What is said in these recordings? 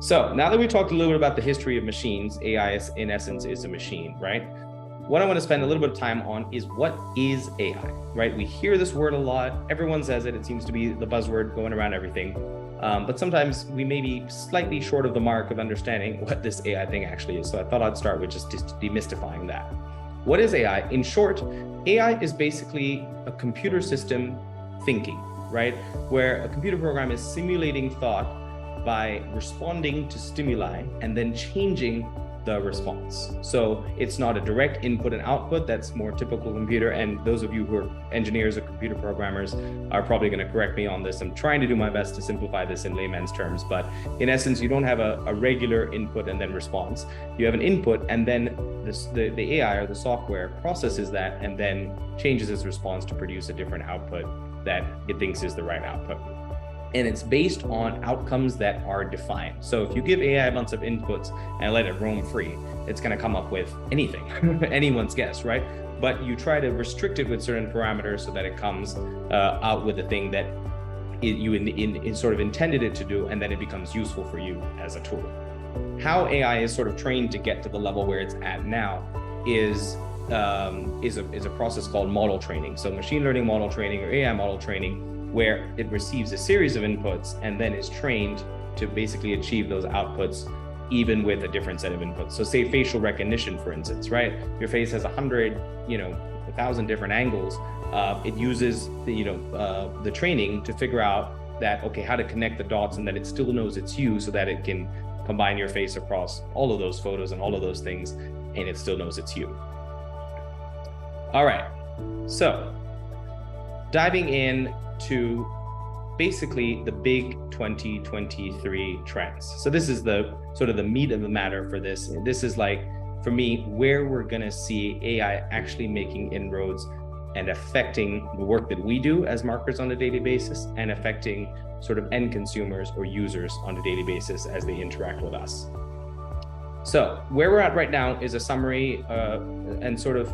So now that we talked a little bit about the history of machines, AI is, in essence is a machine, right? What I want to spend a little bit of time on is what is AI, right? We hear this word a lot. Everyone says it. It seems to be the buzzword going around everything. But sometimes we may be slightly short of the mark of understanding what this AI thing actually is. So I thought I'd start with just demystifying that. What is AI? In short, AI is basically a computer system thinking, right? Where a computer program is simulating thought by responding to stimuli and then changing the response. So it's not a direct input and output. That's more typical computer. And those of you who are engineers or computer programmers are probably going to correct me on this. I'm trying to do my best to simplify this in layman's terms, but in essence, you don't have a regular input and then response. You have an input and then the AI or the software processes that and then changes its response to produce a different output that it thinks is the right output. And it's based on outcomes that are defined. So if you give AI a bunch of inputs and let it roam free, it's going to come up with anything, anyone's guess, right? But you try to restrict it with certain parameters so that it comes out with the thing that you sort of intended it to do, and then it becomes useful for you as a tool. How AI is sort of trained to get to the level where it's at now is a process called model training. So machine learning model training or AI model training, where it receives a series of inputs and then is trained to basically achieve those outputs, even with a different set of inputs. So say facial recognition, for instance, right? Your face has 1,000 different angles. It uses the training to figure out that, okay, how to connect the dots and that it still knows it's you so that it can combine your face across all of those photos and all of those things, and it still knows it's you. All right, so diving in to basically the big 2023 trends. So this is the sort of the meat of the matter for this. This is like, for me, where we're gonna see AI actually making inroads and affecting the work that we do as marketers on a daily basis and affecting sort of end consumers or users on a daily basis as they interact with us. So where we're at right now is a summary and sort of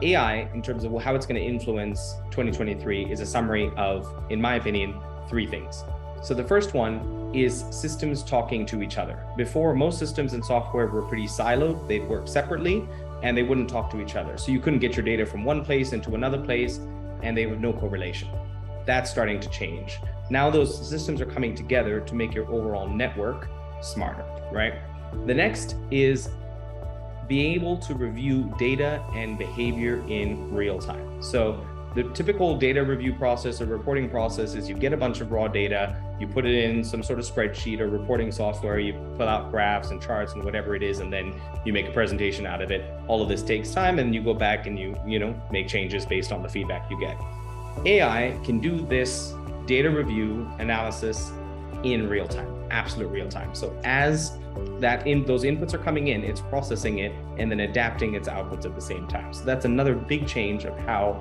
AI, in terms of how it's going to influence 2023, is a summary of, in my opinion, 3 things. So the first one is systems talking to each other. Before, most systems and software were pretty siloed. They'd work separately and they wouldn't talk to each other. So you couldn't get your data from one place into another place and they have no correlation. That's starting to change. Now those systems are coming together to make your overall network smarter, right? The next is being able to review data and behavior in real time. So the typical data review process or reporting process is you get a bunch of raw data, you put it in some sort of spreadsheet or reporting software, you pull out graphs and charts and whatever it is, and then you make a presentation out of it. All of this takes time, and you go back and you make changes based on the feedback you get. AI can do this data review analysis in real time, absolute real time. So as those inputs are coming in, it's processing it and then adapting its outputs at the same time. So that's another big change of how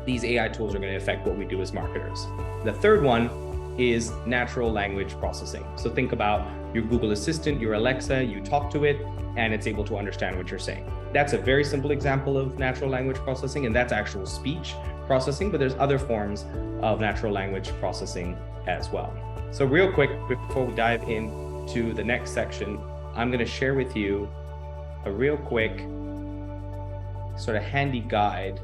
these AI tools are going to affect what we do as marketers. The third one is natural language processing. So think about your Google Assistant, your Alexa, you talk to it and it's able to understand what you're saying. That's a very simple example of natural language processing, and that's actual speech processing, but there's other forms of natural language processing as well. So real quick, before we dive into the next section, I'm going to share with you a real quick sort of handy guide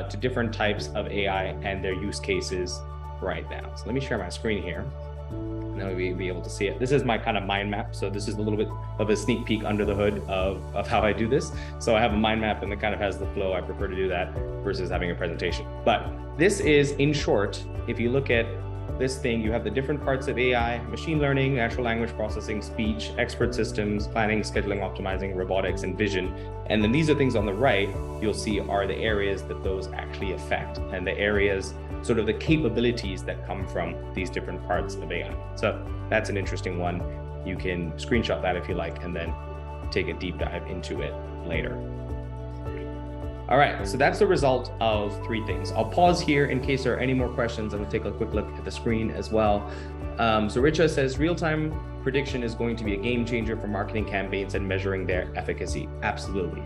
to different types of AI and their use cases right now. So let me share my screen here, and then we'll be able to see it. This is my kind of mind map. So this is a little bit of a sneak peek under the hood of how I do this. So I have a mind map and it kind of has the flow. I prefer to do that versus having a presentation. But this is, in short, if you look at this thing, you have the different parts of AI: machine learning, natural language processing, speech, expert systems, planning, scheduling, optimizing, robotics, and vision. And then these are things on the right you'll see are the areas that those actually affect, and the areas, sort of the capabilities that come from these different parts of AI. So that's an interesting one. You can screenshot that if you like, and then take a deep dive into it later. All right, so that's the result of 3 things. I'll pause here in case there are any more questions. I'm gonna take a quick look at the screen as well. So Richa says, real-time prediction is going to be a game changer for marketing campaigns and measuring their efficacy. Absolutely.